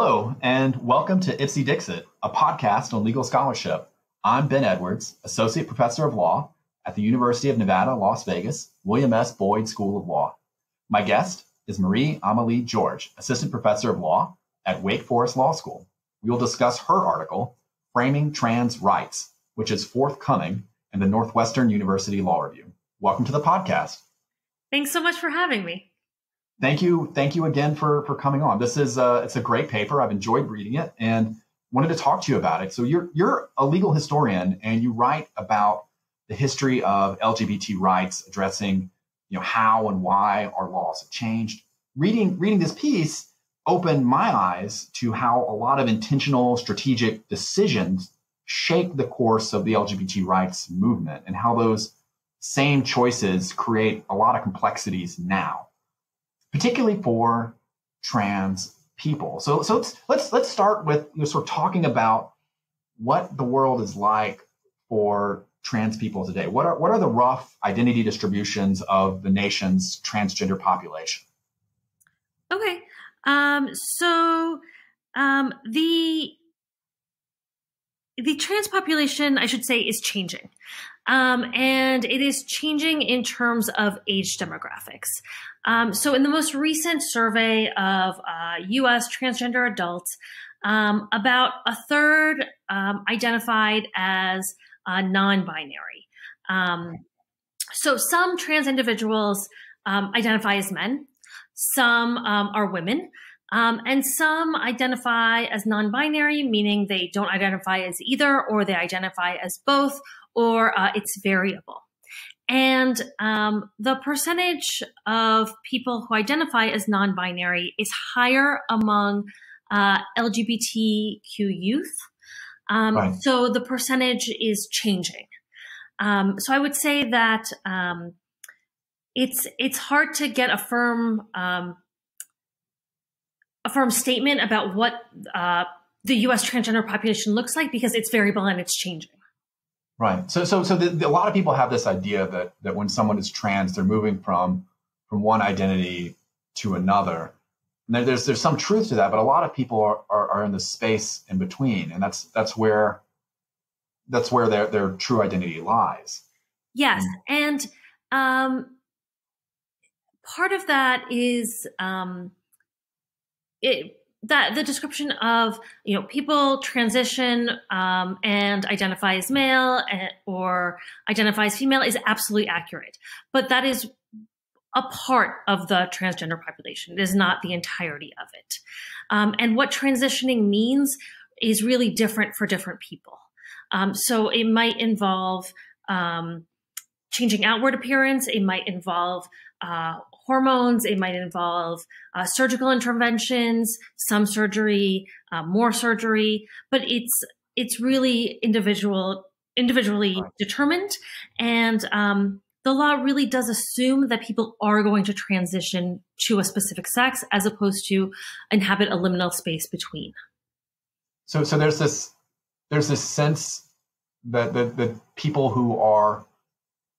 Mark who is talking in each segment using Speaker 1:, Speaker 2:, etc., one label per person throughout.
Speaker 1: Hello, and welcome to Ipsy Dixit, a podcast on legal scholarship. I'm Ben Edwards, Associate Professor of Law at the University of Nevada, Las Vegas, William S. Boyd School of Law. My guest is Marie-Amélie George, Assistant Professor of Law at Wake Forest Law School. We will discuss her article, Framing Trans Rights, which is forthcoming in the Northwestern University Law Review. Welcome to the podcast.
Speaker 2: Thanks so much for having me.
Speaker 1: Thank you again for coming on. This is it's a great paper. I've enjoyed reading it and wanted to talk to you about it. So you're a legal historian and you write about the history of LGBT rights, addressing how and why our laws have changed. Reading this piece opened my eyes to how a lot of intentional strategic decisions shape the course of the LGBT rights movement and how those same choices create a lot of complexities now, particularly for trans people. So let's start with sort of talking about what the world is like for trans people today. What are the rough identity distributions of the nation's transgender population?
Speaker 2: Okay, the trans population, I should say, is changing. And it is changing in terms of age demographics. So in the most recent survey of U.S. transgender adults, about a third identified as non-binary. So some trans individuals identify as men, some are women, and some identify as non-binary, meaning they don't identify as either, or they identify as both, or it's variable. And the percentage of people who identify as non-binary is higher among LGBTQ youth. Right. So the percentage is changing. So I would say that it's hard to get a firm statement about what the U.S. transgender population looks like because it's variable and it's changing.
Speaker 1: Right. So a lot of people have this idea that when someone is trans, they're moving from one identity to another. And there's some truth to that, but a lot of people are in the space in between, and that's where their true identity lies.
Speaker 2: Yes, and part of that is that the description of people transition and identify as male or identify as female is absolutely accurate, but that is a part of the transgender population. It is not the entirety of it. And what transitioning means is really different for different people. So it might involve changing outward appearance. It might involve hormones. It might involve surgical interventions, some surgery, more surgery, but it's really individually determined. And the law really does assume that people are going to transition to a specific sex as opposed to inhabit a liminal space between.
Speaker 1: So there's this sense that the people who are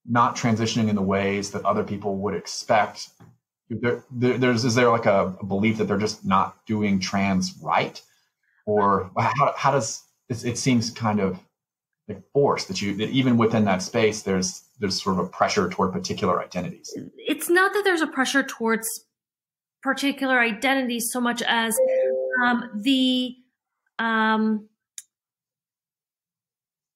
Speaker 1: not transitioning in the ways that other people would expect, is there like a belief that they're just not doing trans right? Or how does it seems kind of like forced that even within that space there's sort of a pressure toward particular identities?
Speaker 2: It's not that there's a pressure towards particular identities so much as the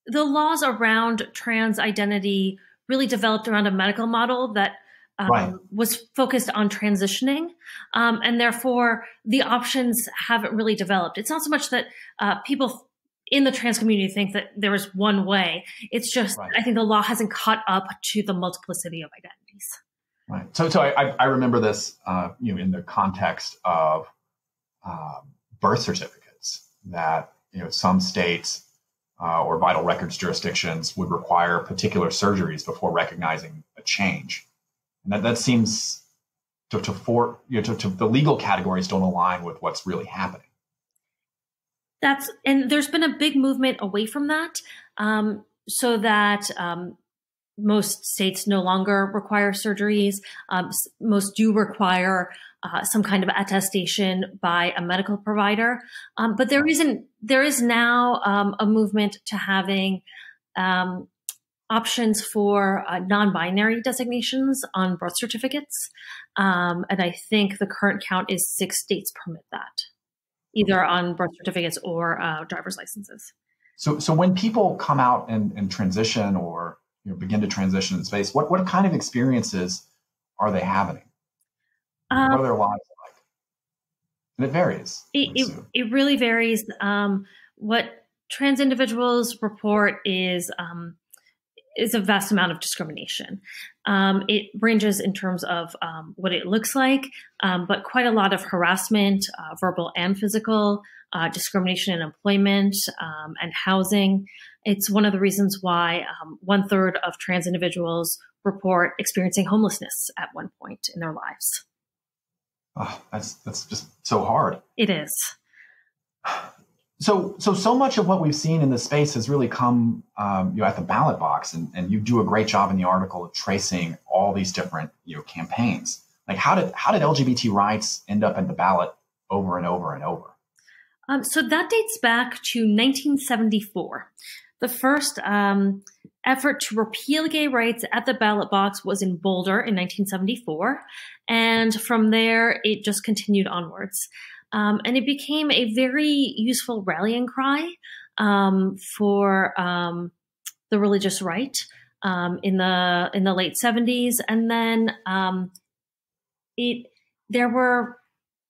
Speaker 2: laws around trans identity really developed around a medical model that was focused on transitioning. And therefore, the options haven't really developed. It's not so much that people in the trans community think that there is one way. It's just, I think the law hasn't caught up to the multiplicity of identities.
Speaker 1: Right. So I remember this, in the context of birth certificates that, some states or vital records jurisdictions would require particular surgeries before recognizing a change. And that seems to the legal categories don't align with what's really happening.
Speaker 2: And there's been a big movement away from that, so that most states no longer require surgeries. Most do require some kind of attestation by a medical provider. But there is now a movement to having options for non-binary designations on birth certificates. And I think the current count is 6 states permit that, either on birth certificates or driver's licenses.
Speaker 1: So when people come out and transition or begin to transition in space, what kind of experiences are they having? What are their lives like? And it varies.
Speaker 2: It really varies. What trans individuals report is a vast amount of discrimination. It ranges in terms of what it looks like, but quite a lot of harassment, verbal and physical, discrimination in employment and housing. It's one of the reasons why 1/3 of trans individuals report experiencing homelessness at one point in their lives.
Speaker 1: Oh, that's just so hard.
Speaker 2: It is.
Speaker 1: So much of what we've seen in this space has really come at the ballot box, and you do a great job in the article of tracing all these different campaigns. Like how did LGBT rights end up at the ballot over and over and over?
Speaker 2: So that dates back to 1974. The first effort to repeal gay rights at the ballot box was in Boulder in 1974, and from there it just continued onwards. And it became a very useful rallying cry for the religious right in the late 70s. And then there were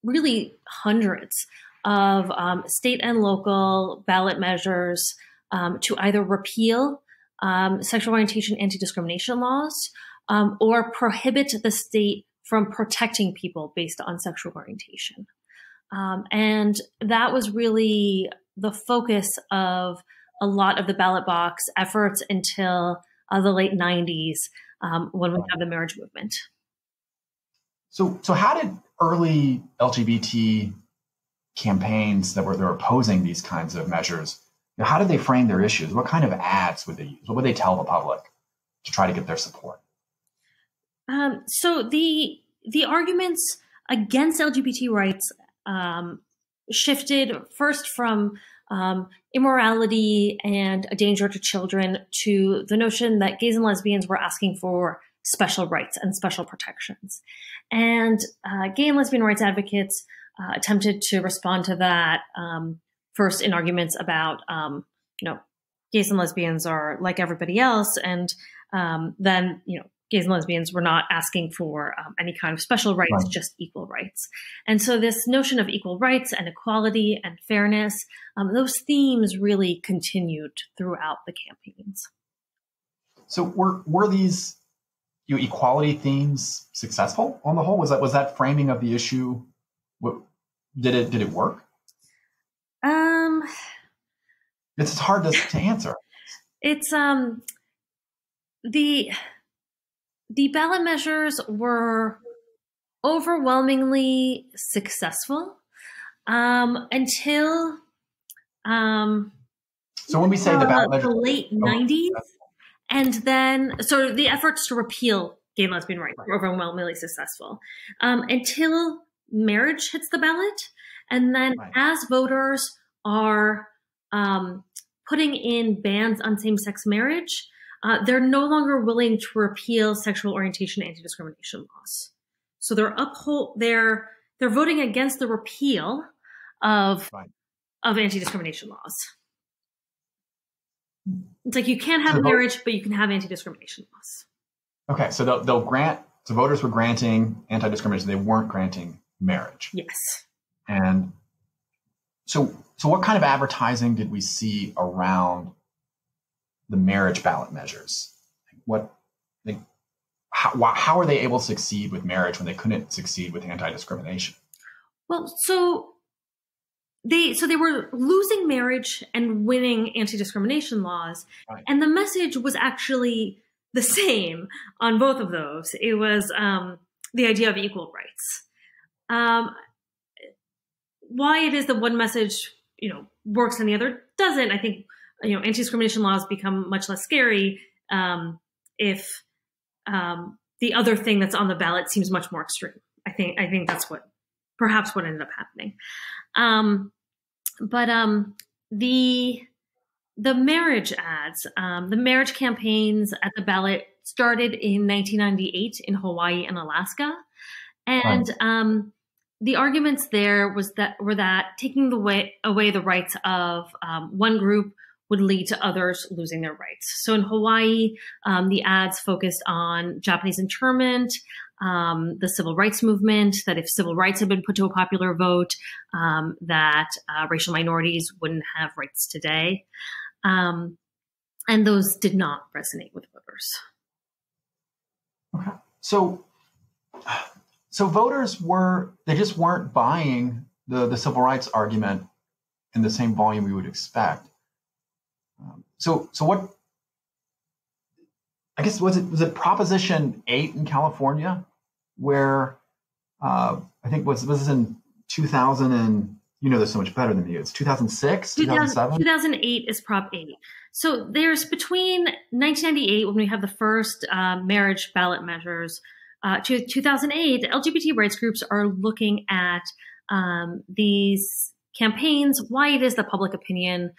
Speaker 2: really hundreds of state and local ballot measures to either repeal sexual orientation anti-discrimination laws or prohibit the state from protecting people based on sexual orientation. And that was really the focus of a lot of the ballot box efforts until the late 90s when we have the marriage movement.
Speaker 1: So how did early LGBT campaigns that were opposing these kinds of measures, how did they frame their issues? What kind of ads would they use? What would they tell the public to try to get their support?
Speaker 2: So the arguments against LGBT rights shifted first from immorality and a danger to children to the notion that gays and lesbians were asking for special rights and special protections. And gay and lesbian rights advocates attempted to respond to that first in arguments about, gays and lesbians are like everybody else. And then, gays and lesbians were not asking for any kind of special rights, right, just equal rights. And so this notion of equal rights and equality and fairness, those themes really continued throughout the campaigns.
Speaker 1: So were these equality themes successful on the whole? Was that framing of the issue? Did it work? It's hard to answer. It's
Speaker 2: the ballot measures were overwhelmingly successful until
Speaker 1: so when we say the ballot measures,
Speaker 2: the late 90s, and then so the efforts to repeal gay and lesbian rights were overwhelmingly successful until marriage hits the ballot, and then as voters are putting in bans on same-sex marriage, they're no longer willing to repeal sexual orientation anti-discrimination laws. So they're voting against the repeal of anti-discrimination laws. It's like you can't have marriage, but you can have anti-discrimination laws.
Speaker 1: Okay, so they'll grant. So voters were granting anti-discrimination; they weren't granting marriage.
Speaker 2: Yes.
Speaker 1: And so what kind of advertising did we see around the marriage ballot measures? How are they able to succeed with marriage when they couldn't succeed with anti-discrimination?
Speaker 2: Well, so they were losing marriage and winning anti-discrimination laws, right, and the message was actually the same on both of those. It was the idea of equal rights. Why it is that one message works and the other doesn't, I think anti-discrimination laws become much less scary if the other thing that's on the ballot seems much more extreme. I think that's perhaps what ended up happening. The marriage ads, the marriage campaigns at the ballot started in 1998 in Hawaii and Alaska, and the arguments there were that taking away the rights of one group would lead to others losing their rights. So in Hawaii, the ads focused on Japanese internment, the civil rights movement, that if civil rights had been put to a popular vote, that racial minorities wouldn't have rights today. And those did not resonate with voters.
Speaker 1: Okay. So voters just weren't buying the civil rights argument in the same volume we would expect. So what, I guess, was it Proposition 8 in California where I think this in 2000, and you know this so much better than me. It's 2006, 2007?
Speaker 2: 2008 is Prop 8. So there's between 1998, when we have the first marriage ballot measures, to 2008, LGBT rights groups are looking at these campaigns, why it is that public opinion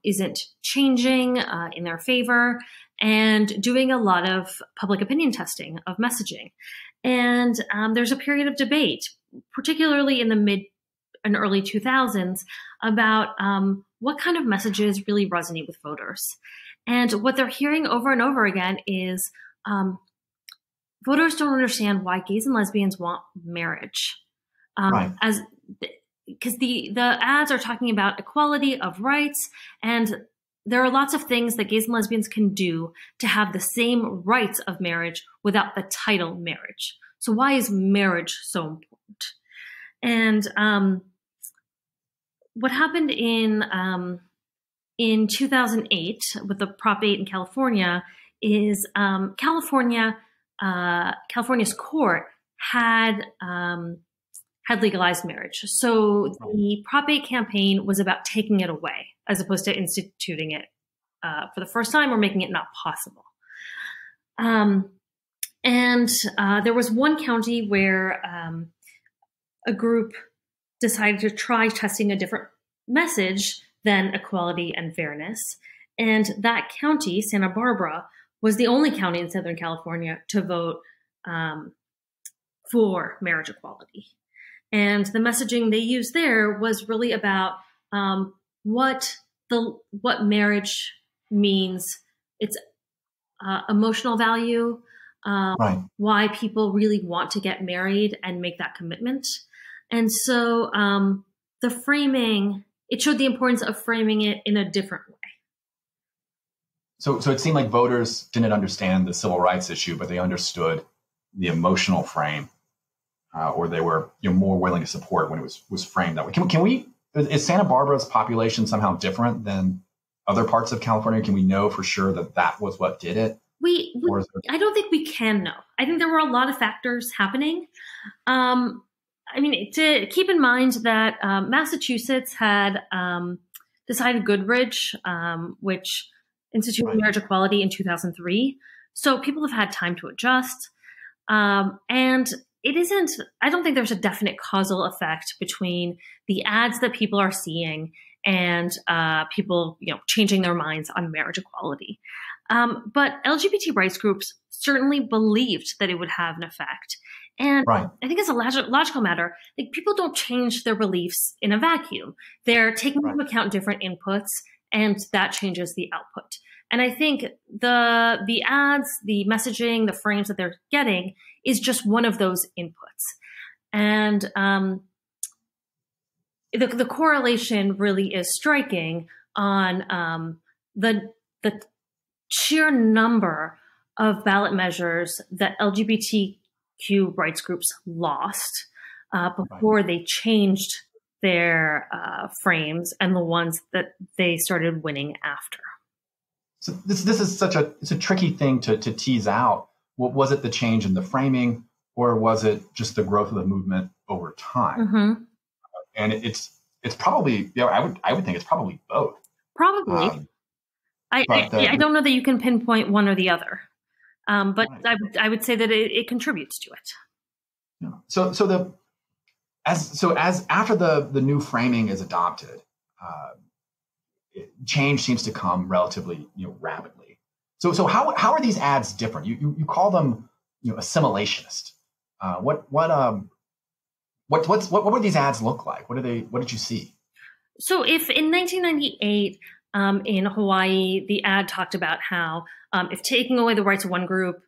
Speaker 2: isn't changing in their favor, and doing a lot of public opinion testing of messaging. And there's a period of debate, particularly in the mid and early 2000s, about what kind of messages really resonate with voters. And what they're hearing over and over again is voters don't understand why gays and lesbians want marriage. Because the ads are talking about equality of rights, and there are lots of things that gays and lesbians can do to have the same rights of marriage without the title marriage. So why is marriage so important? And what happened in 2008 with the Prop 8 in California is California's court had legalized marriage. So the Prop 8 campaign was about taking it away as opposed to instituting it for the first time or making it not possible. And there was one county where a group decided to try testing a different message than equality and fairness. And that county, Santa Barbara, was the only county in Southern California to vote for marriage equality. And the messaging they used there was really about what marriage means, its emotional value, why people really want to get married and make that commitment. And so the framing, it showed the importance of framing it in a different way.
Speaker 1: So it seemed like voters didn't understand the civil rights issue, but they understood the emotional frame, or they were more willing to support when it was framed that way. Is Santa Barbara's population somehow different than other parts of California? Can we know for sure that was what did it?
Speaker 2: I don't think we can know. I think there were a lot of factors happening. I mean, to keep in mind that Massachusetts had decided Goodridge, which instituted marriage equality in 2003. So people have had time to adjust. And I don't think there's a definite causal effect between the ads that people are seeing and people, changing their minds on marriage equality. But LGBT rights groups certainly believed that it would have an effect. And I think it's a logical matter. Like, people don't change their beliefs in a vacuum. They're taking into account different inputs, and that changes the output. And I think the ads, the messaging, the frames that they're getting is just one of those inputs. And the correlation really is striking on the sheer number of ballot measures that LGBTQ rights groups lost before they changed their frames, and the ones that they started winning after.
Speaker 1: So this is it's a tricky thing to tease out. Was it the change in the framing, or was it just the growth of the movement over time? Mm-hmm. And it's probably, I would think it's probably both.
Speaker 2: Probably. I don't know that you can pinpoint one or the other, but I would say that it contributes to it.
Speaker 1: Yeah. As after the new framing is adopted, change seems to come relatively rapidly. So how are these ads different? You call them assimilationist. What would these ads look like? What did you see?
Speaker 2: So if in 1998 in Hawaii, the ad talked about how if taking away the rights of one group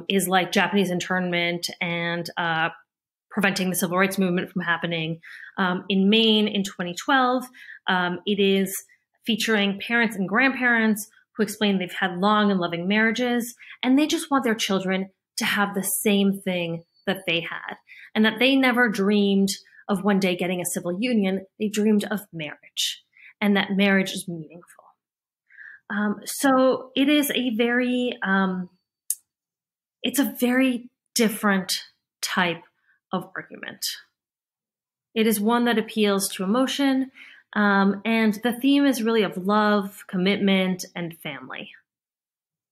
Speaker 2: is like Japanese internment and preventing the civil rights movement from happening, in Maine in 2012, it is featuring parents and grandparents who explain they've had long and loving marriages, and they just want their children to have the same thing that they had, and that they never dreamed of one day getting a civil union. They dreamed of marriage, and that marriage is meaningful. So it is it's a very different type of argument. It is one that appeals to emotion, and the theme is really of love, commitment, and family,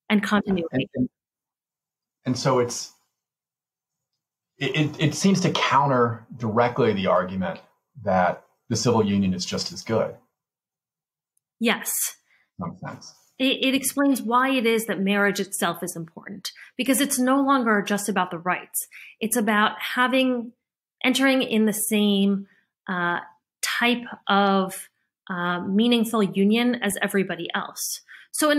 Speaker 2: and continuity.
Speaker 1: And so it seems to counter directly the argument that the civil union is just as good.
Speaker 2: Yes.
Speaker 1: Makes sense.
Speaker 2: It explains why it is that marriage itself is important, because it's no longer just about the rights. It's about entering in the same type of meaningful union as everybody else. So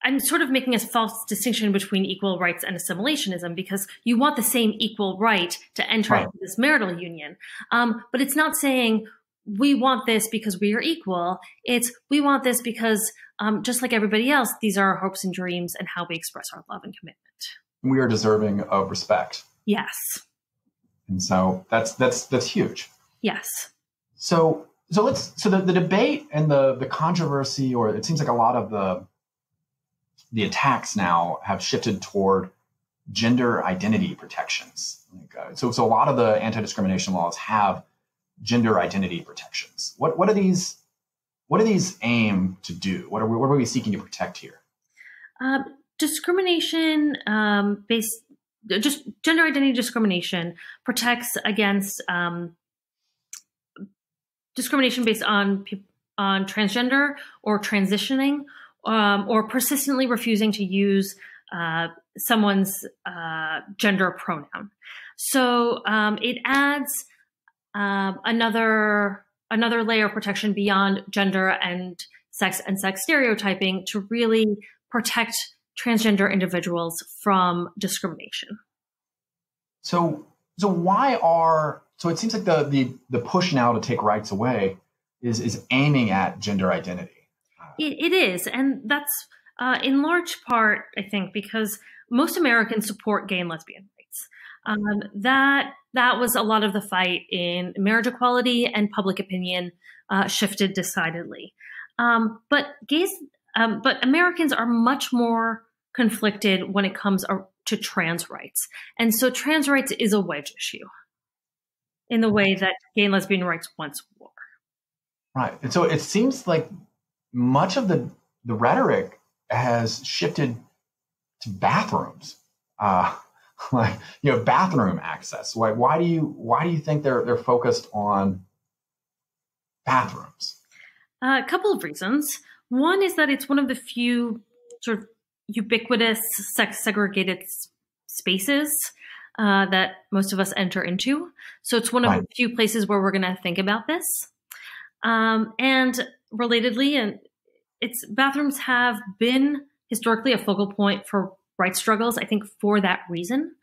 Speaker 2: I'm sort of making a false distinction between equal rights and assimilationism, because you want the same equal right to enter into this marital union. But it's not saying we want this because we are equal. It's we want this because just like everybody else, these are our hopes and dreams and how we express our love and commitment.
Speaker 1: We are deserving of respect.
Speaker 2: Yes.
Speaker 1: And so that's huge.
Speaker 2: Yes.
Speaker 1: So the debate and the controversy, or it seems like a lot of the attacks now have shifted toward gender identity protections. So a lot of the anti-discrimination laws have gender identity protections. What do these aim to do? What are we seeking to protect here?
Speaker 2: Discrimination just gender identity discrimination protects against discrimination based on transgender or transitioning, or persistently refusing to use someone's gender pronoun. So it adds another layer of protection beyond gender and sex stereotyping to really protect transgender individuals from discrimination.
Speaker 1: So it seems like the push now to take rights away is aiming at gender identity.
Speaker 2: It is, and that's in large part, I think, because most Americans support gay and lesbian rights. That was a lot of the fight in marriage equality, and public opinion shifted decidedly. But Americans are much more conflicted when it comes to trans rights, and so trans rights is a wedge issue in the way that gay and lesbian rights once were.
Speaker 1: Right, and so it seems like much of the rhetoric has shifted to bathrooms, bathroom access. Why do you think they're focused on bathrooms?
Speaker 2: A couple of reasons. One is that it's one of the few sort of ubiquitous sex segregated spaces that most of us enter into. So it's one of the few places where we're going to think about this. And relatedly, bathrooms have been historically a focal point for rights struggles, I think, for that reason.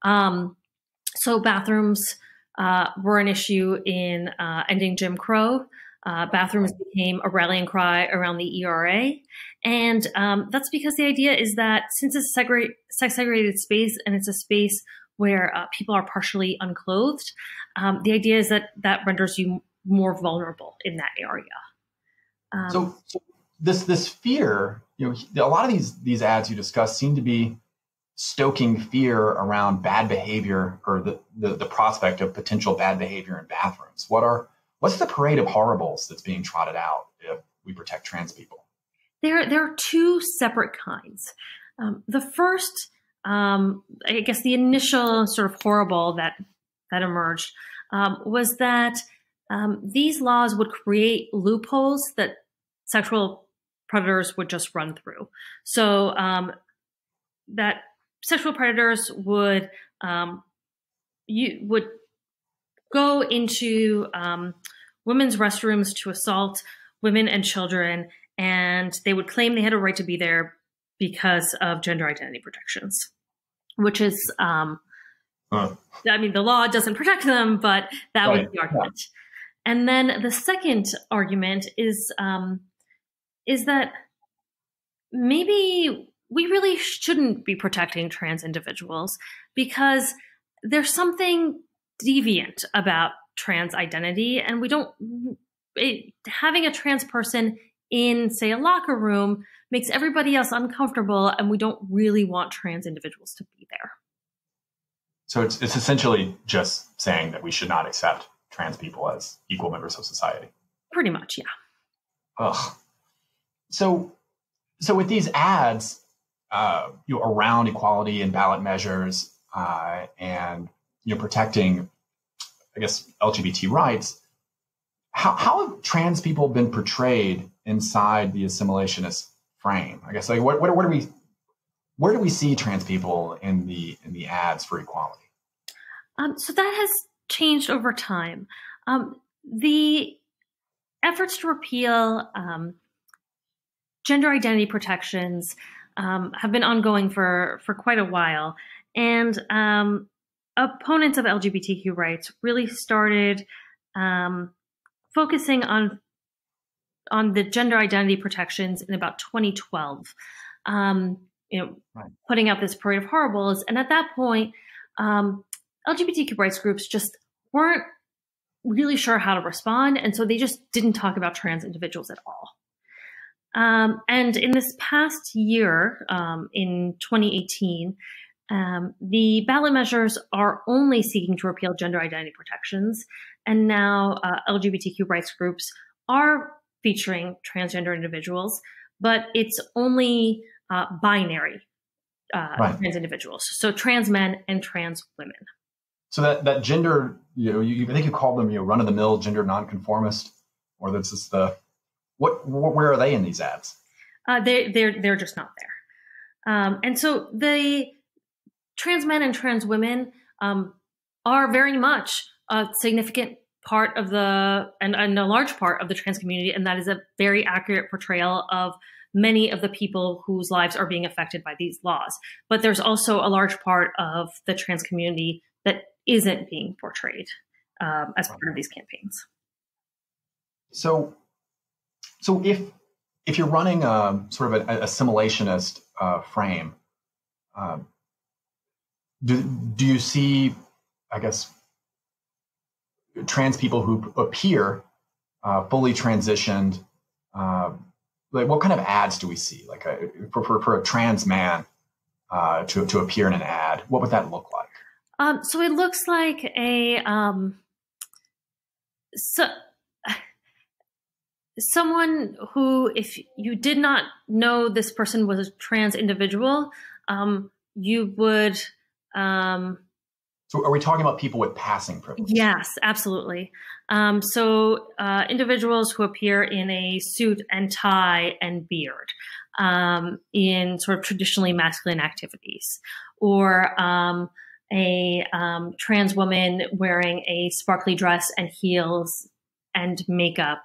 Speaker 2: So bathrooms were an issue in ending Jim Crow. Bathrooms became a rallying cry around the ERA. And that's because the idea is that since it's a sex segregated space and it's a space where people are partially unclothed, the idea is that renders you more vulnerable in that area.
Speaker 1: So this fear, a lot of these ads you discussed seem to be stoking fear around bad behavior, or the prospect of potential bad behavior in bathrooms. What's the parade of horribles that's being trotted out if we protect trans people?
Speaker 2: There are two separate kinds. The first I guess the initial sort of horrible that emerged was that these laws would create loopholes that sexual predators would just run through. So that sexual predators would go into women's restrooms to assault women and children, and they would claim they had a right to be there because of gender identity protections, which is, I mean, the law doesn't protect them, but that was the argument. Yeah. And then the second argument is that maybe we really shouldn't be protecting trans individuals because there's something deviant about trans identity, and we don't. Having a trans person in, say, a locker room makes everybody else uncomfortable, and we don't really want trans individuals to be there.
Speaker 1: So it's essentially just saying that we should not accept trans people as equal members of society.
Speaker 2: Pretty much, yeah.
Speaker 1: Ugh. So with these ads, around equality and ballot measures, and protecting, I guess, LGBT rights, how have trans people been portrayed inside the assimilationist frame? I guess, like, where do we see trans people in the ads for equality?
Speaker 2: So that has changed over time. The efforts to repeal gender identity protections have been ongoing for quite a while, and opponents of LGBTQ rights really started focusing on the gender identity protections in about 2012. Putting out this parade of horribles, and at that point, LGBTQ rights groups just weren't really sure how to respond, and so they just didn't talk about trans individuals at all. And in this past year, in 2018, the ballot measures are only seeking to repeal gender identity protections, and now LGBTQ rights groups are featuring transgender individuals, but it's only binary trans individuals, so trans men and trans women.
Speaker 1: So that gender, I think you call them, run-of-the-mill gender nonconformist, or that's just where are they in these ads?
Speaker 2: They're just not there, and so the trans men and trans women are very much a significant part of and a large part of the trans community, and that is a very accurate portrayal of many of the people whose lives are being affected by these laws. But there's also a large part of the trans community that isn't being portrayed as part of these campaigns. So if you're running sort of an assimilationist frame, do you see, I guess, trans people who appear fully transitioned? Like, what kind of ads do we see? Like, for a trans man to appear in an ad, what would that look like? So it looks like someone who, if you did not know this person was a trans individual, you would.
Speaker 1: So are we talking about people with passing privilege?
Speaker 2: Yes, absolutely. So individuals who appear in a suit and tie and beard in sort of traditionally masculine activities, or a trans woman wearing a sparkly dress and heels and makeup,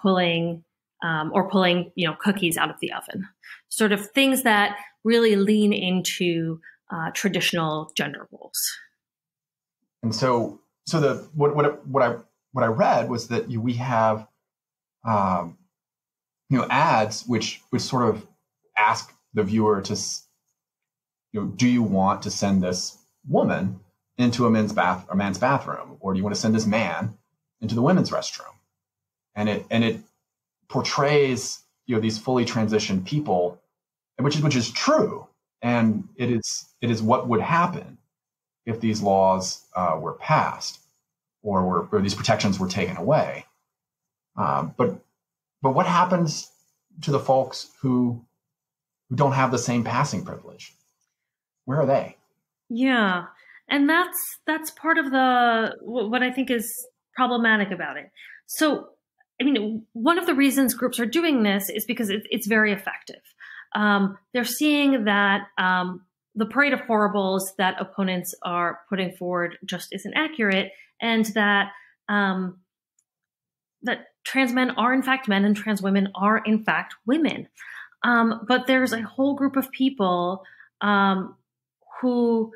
Speaker 2: pulling cookies out of the oven, sort of things that really lean into traditional gender roles.
Speaker 1: And so what I read was that we have ads which sort of ask the viewer to, do you want to send this woman into a man's bathroom, or do you want to send this man into the women's restroom? And it portrays these fully transitioned people, which is true, and it is what would happen if these laws were passed, or these protections were taken away. But what happens to the folks who don't have the same passing privilege? Where are they?
Speaker 2: Yeah. And that's part of what I think is problematic about it. So, I mean, one of the reasons groups are doing this is because it's very effective. They're seeing that the parade of horribles that opponents are putting forward just isn't accurate, and that that trans men are in fact men and trans women are in fact women. But there's a whole group of people who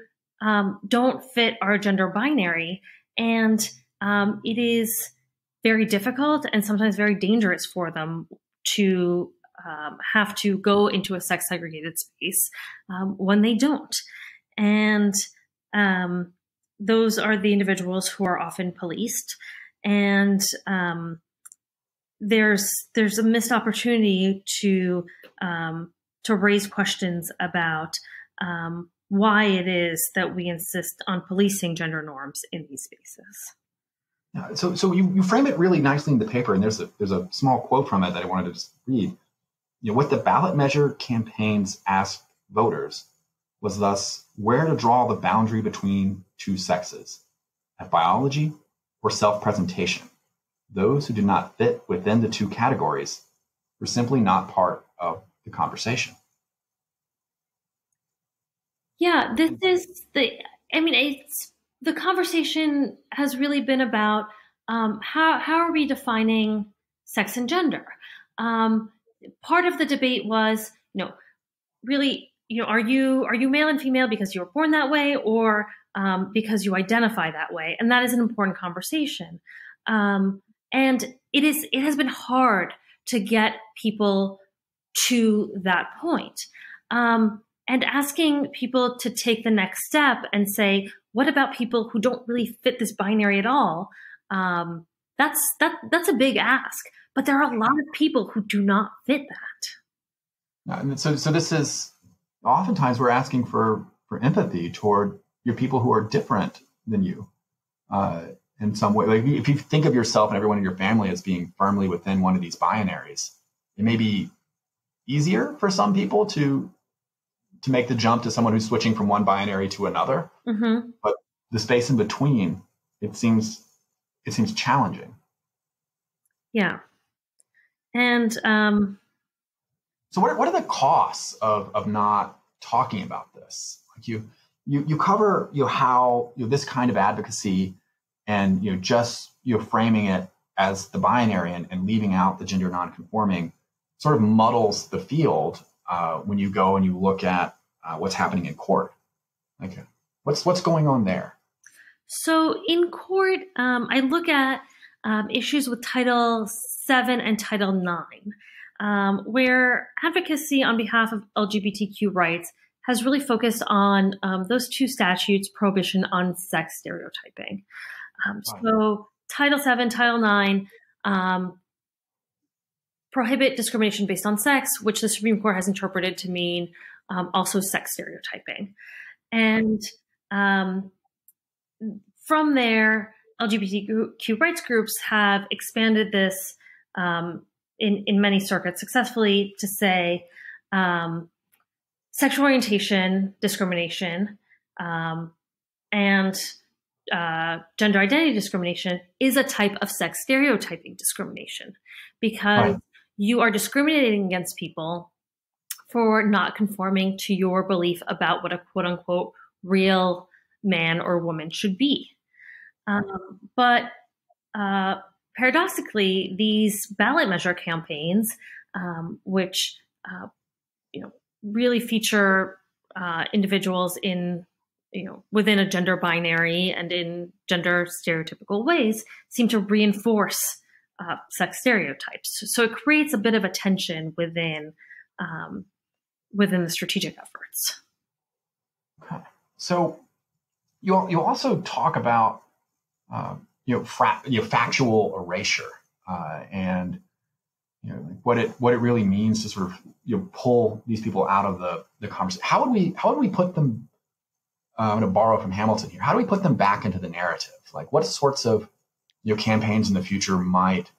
Speaker 2: don't fit our gender binary, and it is very difficult and sometimes very dangerous for them to have to go into a sex segregated space when they don't. And those are the individuals who are often policed. And there's a missed opportunity to raise questions about why it is that we insist on policing gender norms in these spaces.
Speaker 1: Yeah, so you frame it really nicely in the paper, and there's a small quote from it that I wanted to just read. What the ballot measure campaigns asked voters was thus where to draw the boundary between two sexes, at biology or self-presentation. Those who did not fit within the two categories were simply not part of the conversation.
Speaker 2: Yeah, the conversation has really been about how are we defining sex and gender? Part of the debate was, really, are you male and female because you were born that way, or because you identify that way? And that is an important conversation. And it has been hard to get people to that point. And asking people to take the next step and say, what about people who don't really fit this binary at all? That's a big ask, but there are a lot of people who do not fit that.
Speaker 1: So this is oftentimes we're asking for empathy toward your people who are different than you in some way. Like if you think of yourself and everyone in your family as being firmly within one of these binaries, it may be easier for some people to make the jump to someone who's switching from one binary to another. Mm-hmm. But the space in between, it seems challenging. Yeah.
Speaker 2: And
Speaker 1: so what are the costs of not talking about this? Like you cover how this kind of advocacy and just framing it as the binary and leaving out the gender nonconforming sort of muddles the field when you go and you look at what's happening in court. Like, what's going on there?
Speaker 2: So in court, I look at issues with Title VII and Title IX, where advocacy on behalf of LGBTQ rights has really focused on those two statutes, Prohibition on sex stereotyping. So Title VII, Title IX prohibit discrimination based on sex, which the Supreme Court has interpreted to mean also sex stereotyping. And from there, LGBTQ rights groups have expanded this in many circuits successfully to say sexual orientation discrimination and gender identity discrimination is a type of sex stereotyping discrimination, because you are discriminating against people for not conforming to your belief about what a quote unquote real man or woman should be. But paradoxically, these ballot measure campaigns, which really feature individuals in within a gender binary and in gender stereotypical ways, seem to reinforce sex stereotypes. So it creates a bit of a tension within the strategic efforts.
Speaker 1: Okay. So you also talk about factual erasure and what it really means to sort of pull these people out of the conversation. How would we put them? I'm going to borrow from Hamilton here. How do we put them back into the narrative? Like, what sorts of campaigns in the future might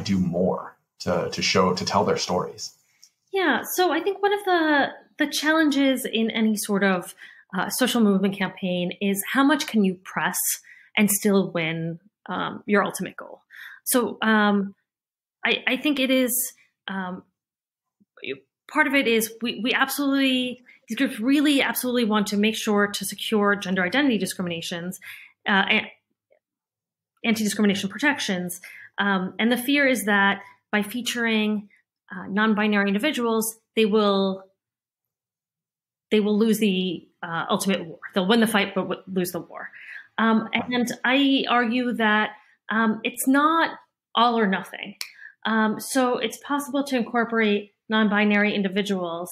Speaker 1: do more to tell their stories?
Speaker 2: Yeah, so I think one of the challenges in any sort of social movement campaign is how much can you press and still win your ultimate goal. So I think it is part of it is we absolutely, these groups really absolutely want to make sure to secure gender identity discriminations, anti-discrimination protections. And the fear is that by featuring non-binary individuals, they will lose the ultimate war. They'll win the fight, but lose the war. And I argue that it's not all or nothing. So it's possible to incorporate non-binary individuals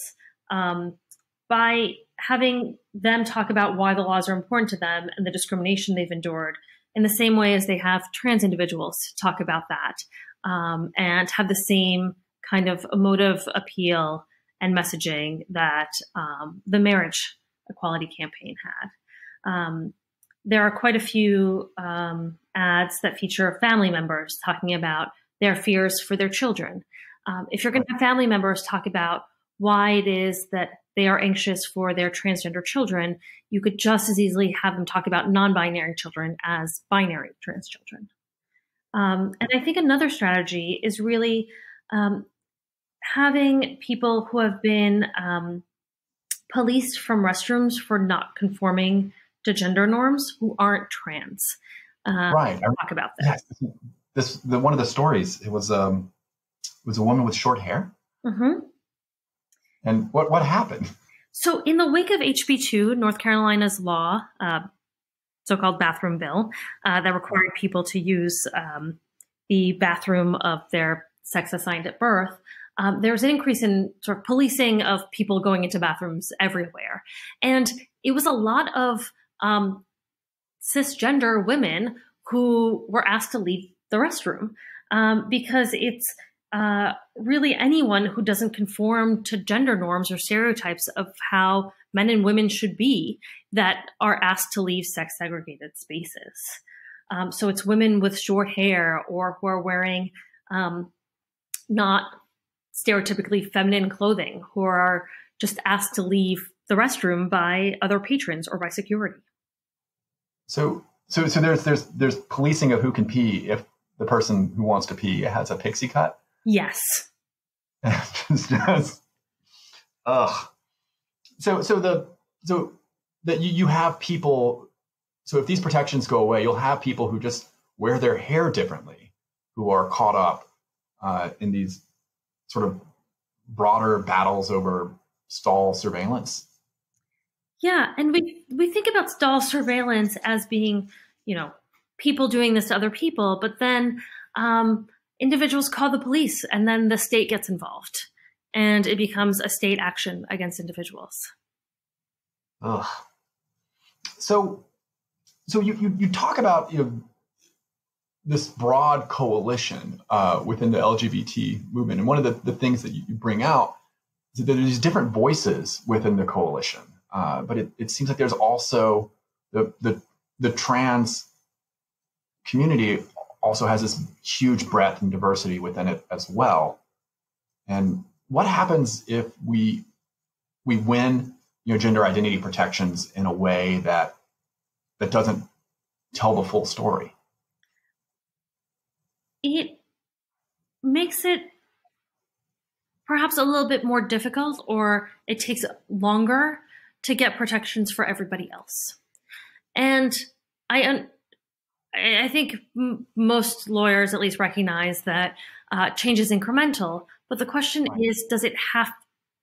Speaker 2: by having them talk about why the laws are important to them and the discrimination they've endured, in the same way as they have trans individuals talk about that, and have the same kind of emotive appeal and messaging that the marriage equality campaign had. There are quite a few ads that feature family members talking about their fears for their children. If you're going to have family members talk about why it is that they are anxious for their transgender children, you could just as easily have them talk about non-binary children as binary trans children. And I think another strategy is really having people who have been policed from restrooms for not conforming to gender norms who aren't trans.
Speaker 1: Right.
Speaker 2: Talk about that.
Speaker 1: Yes. One of the stories, it was a woman with short hair. Mm-hmm. And what happened?
Speaker 2: So in the wake of HB2, North Carolina's law, so-called bathroom bill, that required people to use the bathroom of their sex assigned at birth, there was an increase in sort of policing of people going into bathrooms everywhere. And it was a lot of cisgender women who were asked to leave the restroom because it's really anyone who doesn't conform to gender norms or stereotypes of how men and women should be that are asked to leave sex segregated spaces. So it's women with short hair or who are wearing not stereotypically feminine clothing who are just asked to leave the restroom by other patrons or by security. So
Speaker 1: there's policing of who can pee if the person who wants to pee has a pixie cut.
Speaker 2: Yes.
Speaker 1: Ugh. So that you have people. So if these protections go away, you'll have people who just wear their hair differently, who are caught up in these sort of broader battles over stall surveillance.
Speaker 2: Yeah, and we think about stall surveillance as being, people doing this to other people, but then individuals call the police and then the state gets involved and it becomes a state action against individuals.
Speaker 1: Ugh. So you talk about this broad coalition within the LGBT movement, and one of the things that you bring out is that there's different voices within the coalition, but it seems like there's also the trans community also has this huge breadth and diversity within it as well. And what happens if we win, gender identity protections in a way that doesn't tell the full story?
Speaker 2: It makes it perhaps a little bit more difficult, or it takes longer to get protections for everybody else. And I think most lawyers at least recognize that change is incremental, but the question is, does it have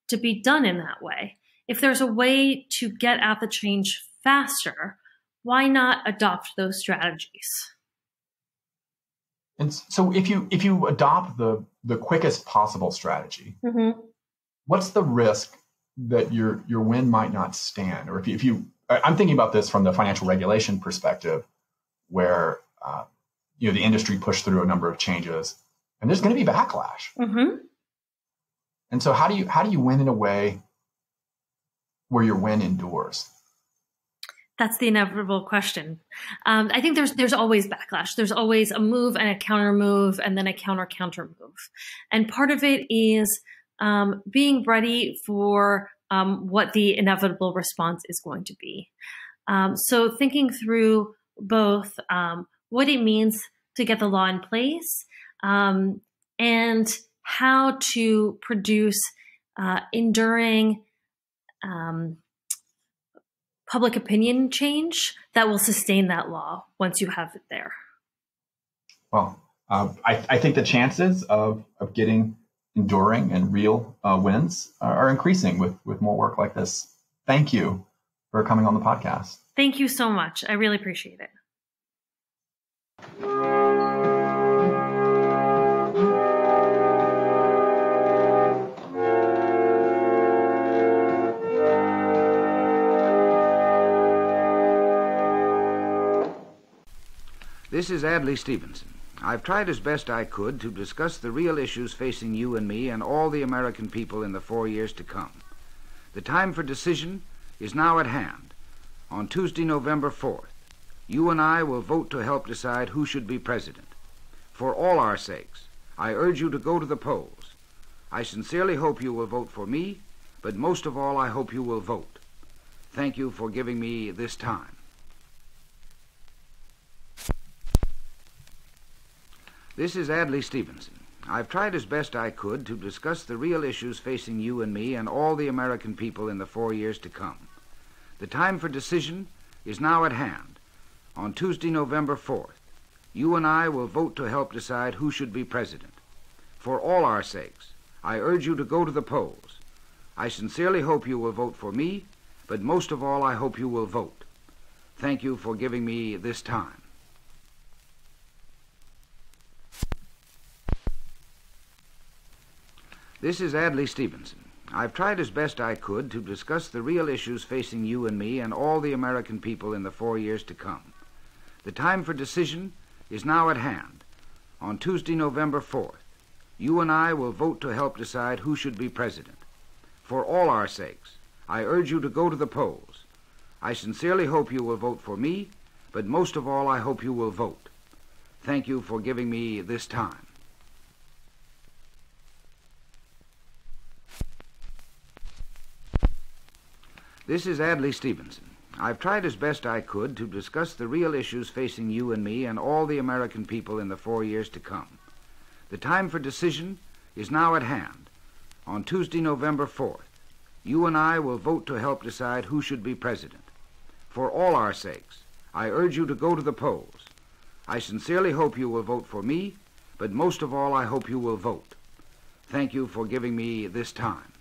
Speaker 2: to be done in that way? If there's a way to get at the change faster, why not adopt those strategies?
Speaker 1: And so if you adopt the quickest possible strategy, mm-hmm. what's the risk that your win might not stand? Or if you I'm thinking about this from the financial regulation perspective, where the industry pushed through a number of changes, and there's going to be backlash. Mm-hmm. And so how do you win in a way where your win endures?
Speaker 2: That's the inevitable question. I think there's always backlash. There's always a move and a counter move, and then a counter move. And part of it is being ready for what the inevitable response is going to be. So thinking through both what it means to get the law in place and how to produce enduring public opinion change that will sustain that law once you have it there.
Speaker 1: Well, I think the chances of getting enduring and real wins are increasing with more work like this. Thank you for coming on the podcast.
Speaker 2: Thank you so much. I really appreciate it.
Speaker 3: This is Adlai Stevenson. I've tried as best I could to discuss the real issues facing you and me and all the American people in the 4 years to come. The time for decision is now at hand. On Tuesday, November 4th, you and I will vote to help decide who should be president. For all our sakes, I urge you to go to the polls. I sincerely hope you will vote for me, but most of all, I hope you will vote. Thank you for giving me this time. This is Adlai Stevenson. I've tried as best I could to discuss the real issues facing you and me and all the American people in the 4 years to come. The time for decision is now at hand. On Tuesday, November 4th, you and I will vote to help decide who should be president. For all our sakes, I urge you to go to the polls. I sincerely hope you will vote for me, but most of all, I hope you will vote. Thank you for giving me this time. This is Adlai Stevenson. I've tried as best I could to discuss the real issues facing you and me and all the American people in the 4 years to come. The time for decision is now at hand. On Tuesday, November 4th, you and I will vote to help decide who should be president. For all our sakes, I urge you to go to the polls. I sincerely hope you will vote for me, but most of all, I hope you will vote. Thank you for giving me this time. This is Adlai Stevenson. I've tried as best I could to discuss the real issues facing you and me and all the American people in the 4 years to come. The time for decision is now at hand. On Tuesday, November 4th, you and I will vote to help decide who should be president. For all our sakes, I urge you to go to the polls. I sincerely hope you will vote for me, but most of all, I hope you will vote. Thank you for giving me this time.